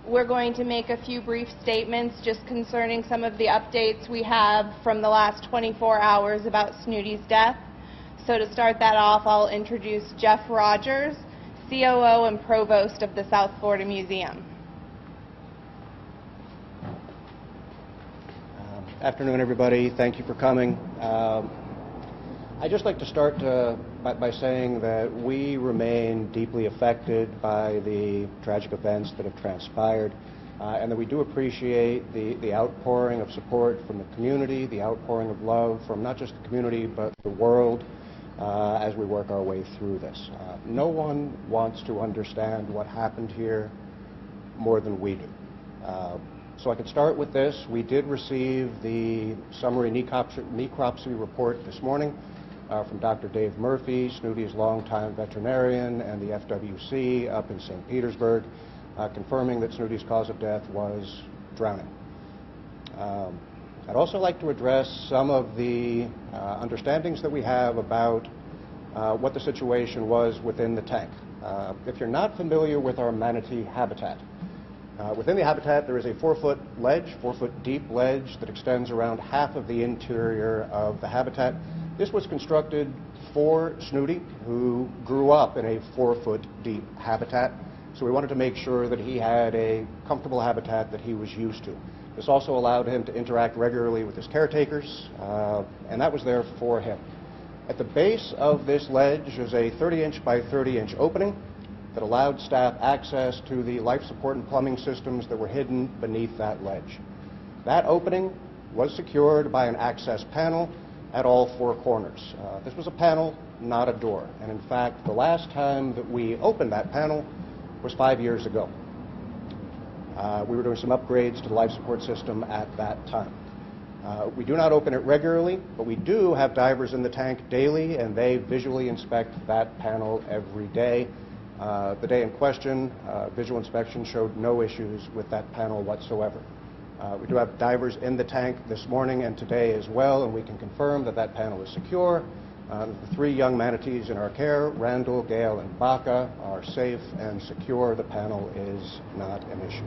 We're going to make a few brief statements just concerning some of the updates we have from the last 24 hours about Snooty's death. So to start that off, I'll introduce Jeff Rogers, COO and Provost of the South Florida Museum. Afternoon, everybody. Thank you for coming. I'd just like to start by saying that we remain deeply affected by the tragic events that have transpired, and that we do appreciate the outpouring of support from the community, the outpouring of love from not just the community but the world as we work our way through this. No one wants to understand what happened here more than we do. So I could start with this. We did receive the summary necropsy report this morning from Dr. Dave Murphy, Snooty's longtime veterinarian, and the FWC up in St. Petersburg, confirming that Snooty's cause of death was drowning. I'd also like to address some of the understandings that we have about what the situation was within the tank. If you're not familiar with our manatee habitat, within the habitat there is a 4-foot ledge, 4-foot deep ledge that extends around half of the interior of the habitat. This was constructed for Snooty, who grew up in a 4-foot deep habitat, so we wanted to make sure that he had a comfortable habitat that he was used to. This also allowed him to interact regularly with his caretakers, and that was there for him. At the base of this ledge is a 30-inch by 30-inch opening that allowed staff access to the life support and plumbing systems that were hidden beneath that ledge. That opening was secured by an access panel at all 4 corners. This was a panel, not a door, and in fact the last time that we opened that panel was 5 years ago. We were doing some upgrades to the life support system at that time. We do not open it regularly, but we do have divers in the tank daily, and they visually inspect that panel every day. The day in question, visual inspection showed no issues with that panel whatsoever. We do have divers in the tank this morning and today as well, and we can confirm that that panel is secure. The 3 young manatees in our care, Randall, Gale, and Baca, are safe and secure. The panel is not an issue.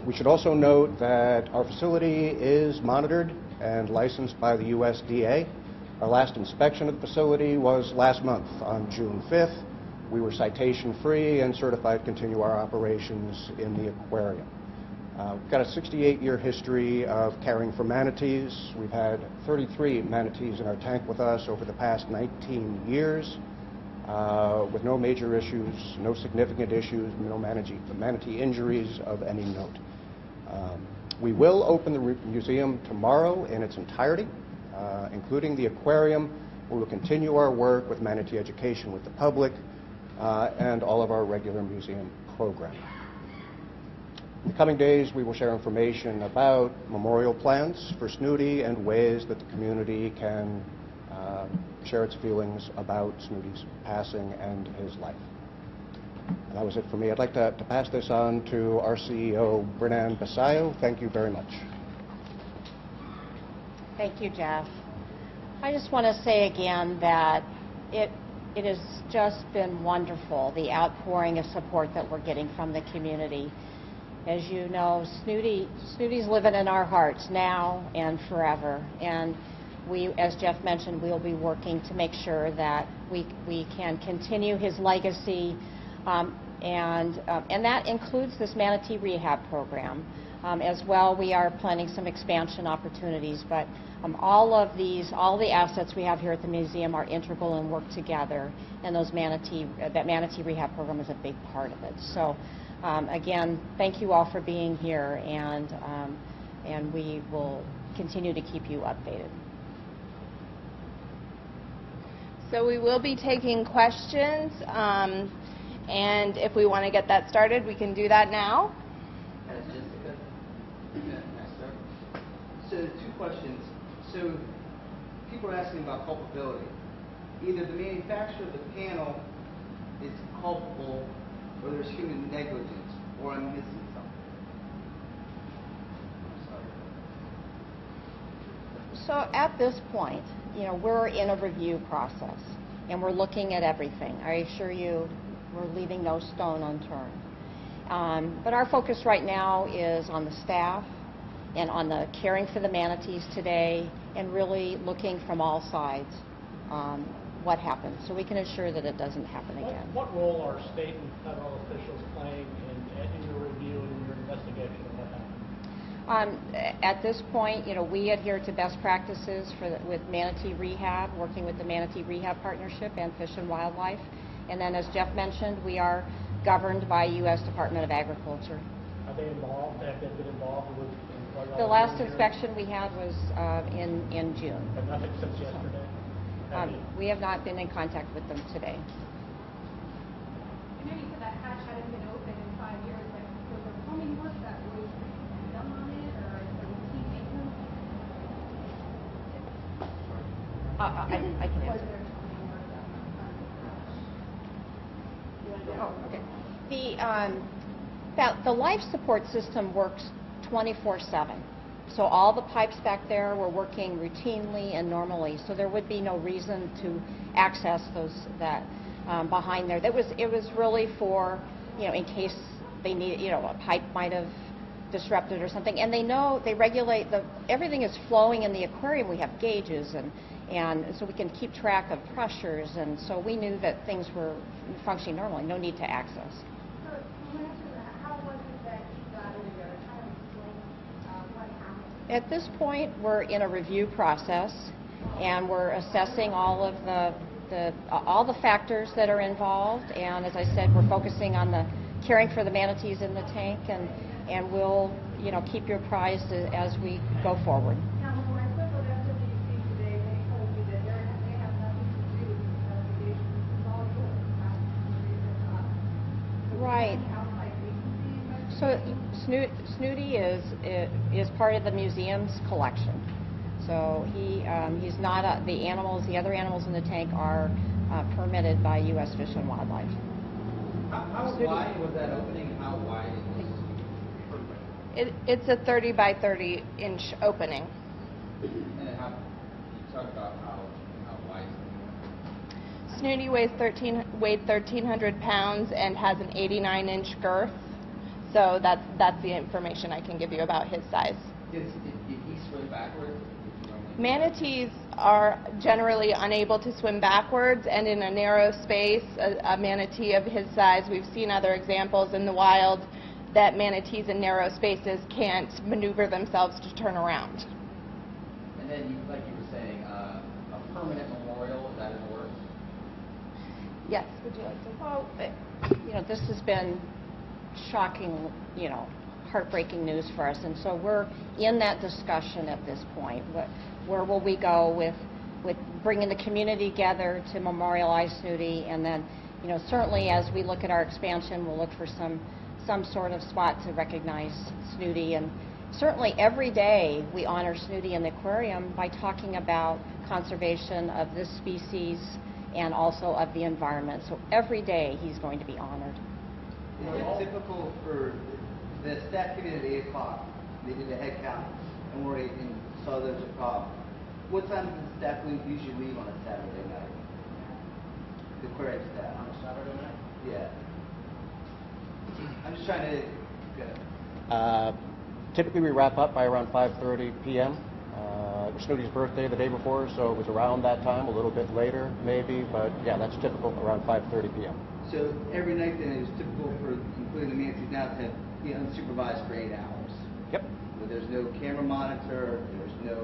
We should also note that our facility is monitored and licensed by the USDA. Our last inspection of the facility was last month on June 5th. We were citation-free and certified to continue our operations in the aquarium. We've got a 68-year history of caring for manatees. We've had 33 manatees in our tank with us over the past 19 years with no major issues, no significant issues, no manatee injuries of any note. We will open the museum tomorrow in its entirety, including the aquarium. We will continue our work with manatee education with the public and all of our regular museum programming. In the coming days, we will share information about memorial plans for Snooty and ways that the community can share its feelings about Snooty's passing and his life. And that was it for me. I'd like to pass this on to our CEO, Brennan Basayo. Thank you very much. Thank you, Jeff. I just want to say again that it has just been wonderful, the outpouring of support that we're getting from the community. As you know, Snooty's living in our hearts now and forever. And we, as Jeff mentioned, we'll be working to make sure that we can continue his legacy, and that includes this manatee rehab program. As well, we are planning some expansion opportunities, but all the assets we have here at the museum are integral and work together, and that manatee rehab program is a big part of it. So again, thank you all for being here, and we will continue to keep you updated. So we will be taking questions, and if we want to get that started, we can do that now. So 2 questions. So people are asking about culpability. Either the manufacturer of the panel is culpable, or there's human negligence, or I'm missing something. So at this point, we're in a review process, and we're looking at everything. I assure you, we're leaving no stone unturned. But our focus right now is on the staff and on the caring for the manatees today and really looking from all sides what happened so we can ensure that it doesn't happen again. What role are state and federal officials playing in your review and your investigation of what happened? At this point, we adhere to best practices with manatee rehab, working with the Manatee Rehab Partnership and Fish and Wildlife. And then, as Jeff mentioned, we are governed by U.S. Department of Agriculture. Are they involved? Have they been involved with? The last inspection we had was in June. But nothing since yesterday? We have not been in contact with them today. I know you said that hatch hadn't been open in 5 years, but was there plumbing work that was done on it, or routine maintenance? I can Was answer. there plumbing work done on it? Oh, okay. The life support system works 24/7. So all the pipes back there were working routinely and normally. So there would be no reason to access that behind there. It was really for, in case they need, a pipe might have disrupted or something. And they regulate everything is flowing in the aquarium. We have gauges and so we can keep track of pressures. And so we knew that things were functioning normally. No need to access. So, to answer that, how was it that you got over there? Kind of explain what happened. At this point, we're in a review process, and we're assessing all of all the factors that are involved. And as I said, we're focusing on the caring for the manatees in the tank, and we'll keep you apprised as we go forward. Now, when I spoke with FWC today, they told me that they have nothing to do with the investigation. It's all yours. Right. Outside agency So Snooty is part of the museum's collection. So he's not the other animals in the tank are permitted by U.S. Fish and Wildlife. How wide was that opening? How wide is this? It's a 30 by 30 inch opening. And then you talk about how wide is it? Snooty weighed 1,300 pounds and has an 89-inch girth. So that's the information I can give you about his size. Did he swim backwards? Manatees are generally unable to swim backwards, and in a narrow space, a manatee of his size, we've seen other examples in the wild that manatees in narrow spaces can't maneuver themselves to turn around. And then, like you were saying, a permanent memorial, is that in the works? Yes, would you like to? Well, this has been shocking, heartbreaking news for us, and so we're in that discussion at this point. Where will we go with bringing the community together to memorialize Snooty, and then, certainly as we look at our expansion, we'll look for some sort of spot to recognize Snooty, and certainly every day we honor Snooty in the aquarium by talking about conservation of this species and also of the environment. So every day he's going to be honored. Is it typical for the staff came in at 8 o'clock, they did a head count, and saw there was a problem? What time does the staff usually leave on a Saturday night? The aquarium staff. On a Saturday night? Yeah. I'm just trying to get it. Typically, we wrap up by around 5:30 p.m. It was Snooty's birthday the day before, so it was around that time, a little bit later maybe, but yeah, that's typical, around 5:30 p.m. So every night then it was typical for, including the manatees now, to be unsupervised for 8 hours. Yep. Where there's no camera monitor, there's no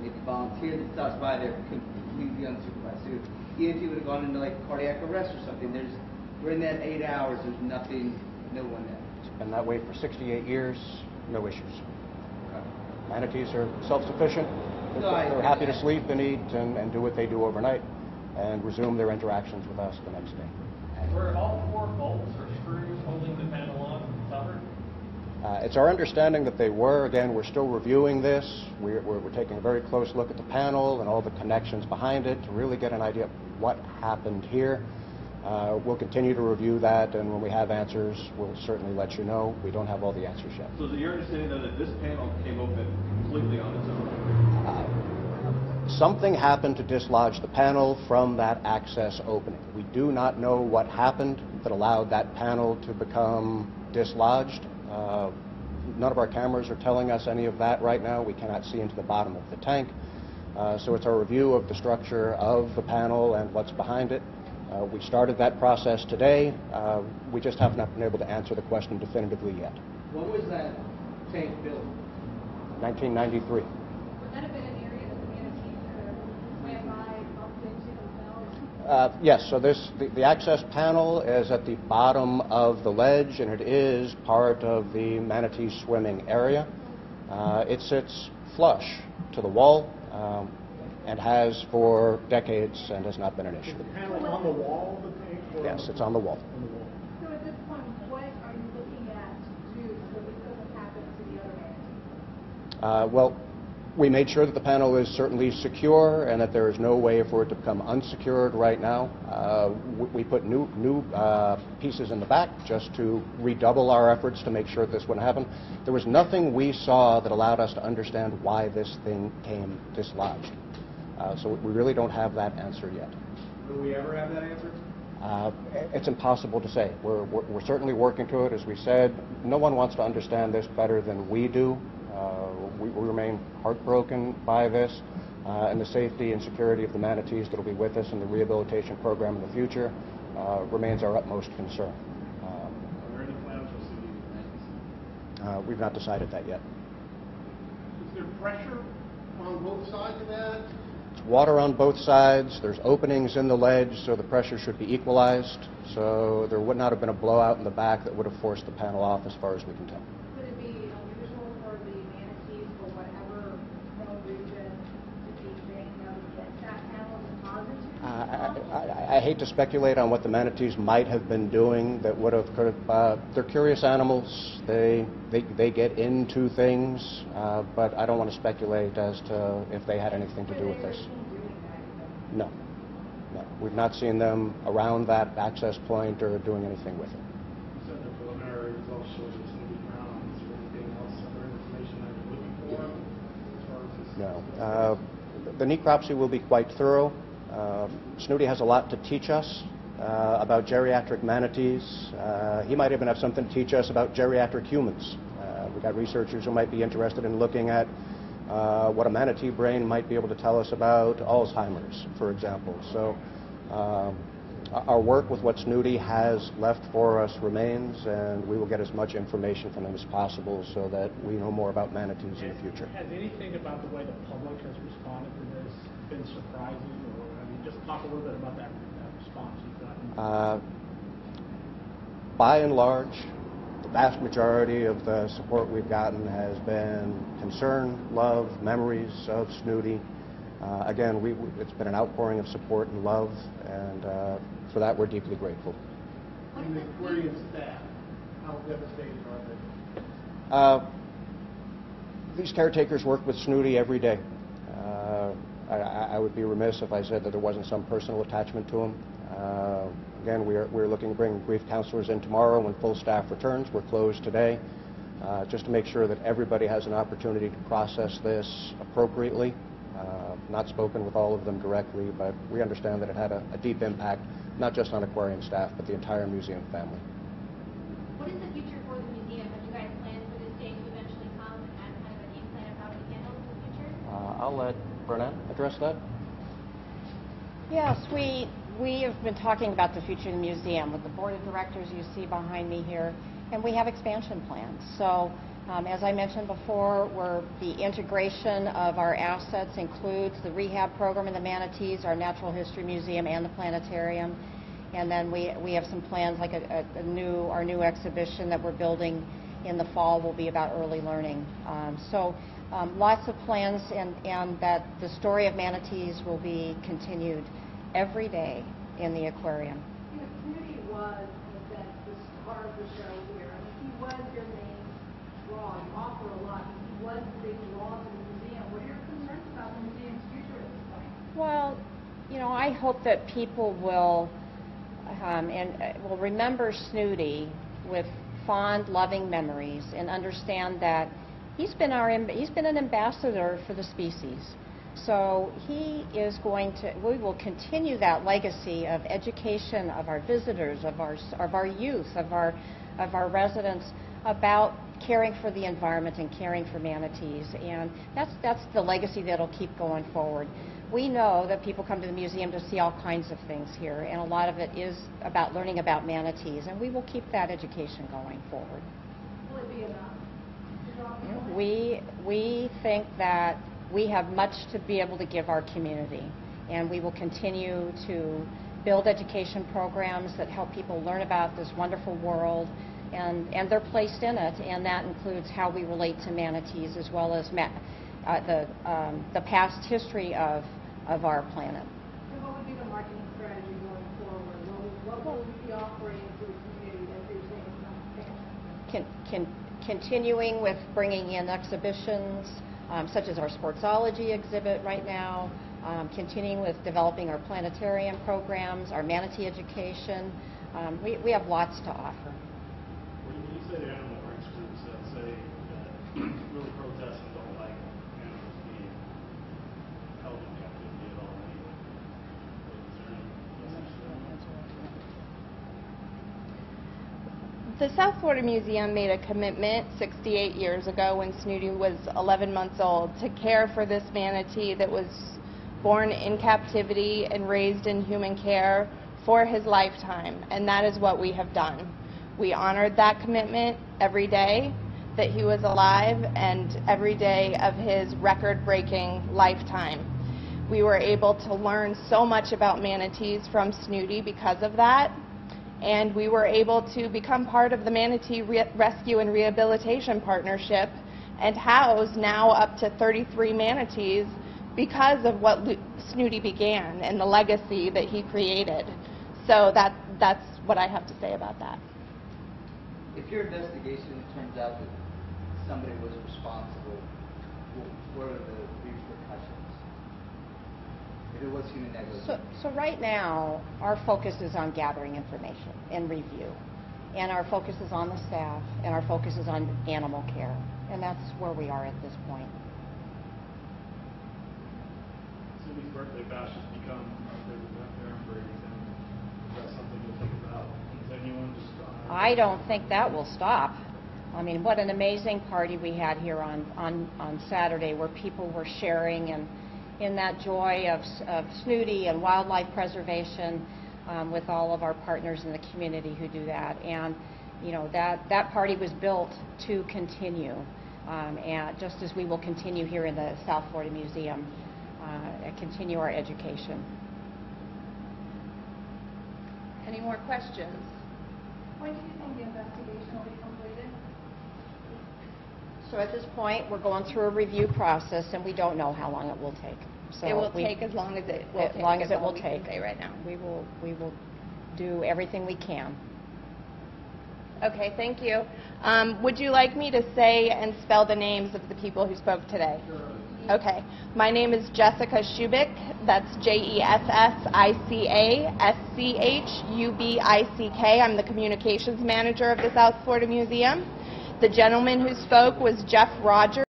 maybe volunteer that stops by, they're completely unsupervised. So even if you would have gone into like cardiac arrest or something, we're in that 8 hours, there's nothing, no one there. It's been that way for 68 years, no issues. Okay. Manatees are self-sufficient. They're happy to sleep and eat and do what they do overnight and resume their interactions with us the next day. Were all 4 bolts or screws holding the panel on covered? It's our understanding that they were. Again, we're still reviewing this. We're taking a very close look at the panel and all the connections behind it to really get an idea of what happened here. We'll continue to review that, and when we have answers, we'll certainly let you know. We don't have all the answers yet. So is it your understanding, though, that this panel came open completely on its own? Something happened to dislodge the panel from that access opening. We do not know what happened that allowed that panel to become dislodged. None of our cameras are telling us any of that right now. We cannot see into the bottom of the tank. So it's our review of the structure of the panel and what's behind it. We started that process today. We just have not been able to answer the question definitively yet. When was that tank built? 1993. Would that have been an area that the manatees could have swam by, bumped into themselves? Yes, so the access panel is at the bottom of the ledge, and it is part of the manatee swimming area. It sits flush to the wall and has for decades and has not been an issue. The panel on the wall of the tank? Or Yes, it's on the wall. On the wall. So at this point, what are you looking at to do so this doesn't happen to the other manatees? Well, we made sure that the panel is certainly secure and that there is no way for it to become unsecured right now. We put new pieces in the back just to redouble our efforts to make sure this wouldn't happen. There was nothing we saw that allowed us to understand why this thing came dislodged. So we really don't have that answer yet. Will we ever have that answer? It's impossible to say. We're certainly working to it. As we said, no one wants to understand this better than we do. We remain heartbroken by this, and the safety and security of the manatees that will be with us in the rehabilitation program in the future remains our utmost concern. Are there any plans for city events? We've not decided that yet. Is there pressure on both sides of that? It's water on both sides. There's openings in the ledge, so the pressure should be equalized. So there would not have been a blowout in the back that would have forced the panel off, as far as we can tell. Would it be unusual for the manatees for whatever known region to be saying no against that panel and deposit? I hate to speculate on what the manatees might have been doing that would have, they're curious animals. They get into things, but I don't want to speculate as to if they had anything to do with this. No. No. We've not seen them around that access point or doing anything with it. You said the preliminary results showed there's going to be ground. Is there anything else, other information that you're looking for as far as this? No. The necropsy will be quite thorough. Snooty has a lot to teach us about geriatric manatees. He might even have something to teach us about geriatric humans. We've got researchers who might be interested in looking at what a manatee brain might be able to tell us about Alzheimer's, for example. So our work with what Snooty has left for us remains, and we will get as much information from him as possible so that we know more about manatees in the future. Has anything about the way the public has responded to this been surprising? Or, I mean, just talk a little bit about that response you've gotten. By and large, the vast majority of the support we've gotten has been concern, love, memories of Snooty. Again, it's been an outpouring of support and love, and for that we're deeply grateful. And the aquarium staff, how devastated are they? These caretakers work with Snooty every day. I would be remiss if I said that there wasn't some personal attachment to him. Again, we're looking to bring grief counselors in tomorrow when full staff returns. We're closed today, just to make sure that everybody has an opportunity to process this appropriately. Not spoken with all of them directly, but we understand that it had a deep impact, not just on aquarium staff, but the entire museum family. What is the future for the museum? Have you guys planned for this day to eventually come and kind of a game plan of how we handle it in the future? I'll let Bernat address that. Yes, we have been talking about the future of the museum with the board of directors you see behind me here, and we have expansion plans. So, as I mentioned before, the integration of our assets includes the rehab program in the manatees, our natural history museum, and the planetarium. And then we have some plans, like our new exhibition that we're building in the fall will be about early learning. Lots of plans, and that the story of manatees will be continued every day in the aquarium. You know, Snooty was, in a sense, the star of the show here. I mean, he was your main draw. You offer a lot. He was the big draw to the museum. What are your concerns about the museum's future at this point? Well, you know, I hope that people will will remember Snooty with fond, loving memories, and understand that he's been an ambassador for the species. So we will continue that legacy of education of our visitors, of our youth, of of our residents about caring for the environment and caring for manatees, and that's the legacy that'll keep going forward. We know that people come to the museum to see all kinds of things here, and a lot of it is about learning about manatees, and we will keep that education going forward. Will it be enough to draw people in? We think that we have much to be able to give our community, and we will continue to build education programs that help people learn about this wonderful world and their place in it, and that includes how we relate to manatees as well as the past history of our planet. So what would be the marketing strategy going forward? What will we be offering to the community that you're saying is not expansion? Continuing with bringing in exhibitions such as our sportsology exhibit right now, continuing with developing our planetarium programs, our manatee education. We have lots to offer. When you say the animal rights groups that say that really protest and don't like animals being held in captivity at all anyway, is there any message to them? The South Florida Museum made a commitment 68 years ago when Snooty was 11 months old to care for this manatee that was born in captivity and raised in human care for his lifetime, and that is what we have done. We honored that commitment every day that he was alive and every day of his record-breaking lifetime. We were able to learn so much about manatees from Snooty because of that, and we were able to become part of the Manatee Rescue and Rehabilitation Partnership and house now up to 33 manatees because of what Snooty began and the legacy that he created. So that's what I have to say about that. If your investigation turns out that somebody was responsible, what are the repercussions? If it was human negligence. So right now, our focus is on gathering information and review. And our focus is on the staff, and our focus is on animal care. And that's where we are at this point. Cindy's birthday bash has become our favorite event there in Bradenton. Is that something you'll think about continuing? I don't think that will stop. I mean, what an amazing party we had here on Saturday, where people were sharing and in that joy of Snooty and wildlife preservation with all of our partners in the community who do that. And you know, that party was built to continue, and just as we will continue here in the South Florida Museum, continue our education. Any more questions? When do you think the investigation will be completed? So at this point, we're going through a review process, and we don't know how long it will take. So It will take as long as it will take. As long as it will we can take. say right now. We will do everything we can. Okay, thank you. Would you like me to say and spell the names of the people who spoke today? Sure. Okay. My name is Jessica Schubick. That's JESSICASCHUBICK. I'm the communications manager of the South Florida Museum. The gentleman who spoke was Jeff Rogers.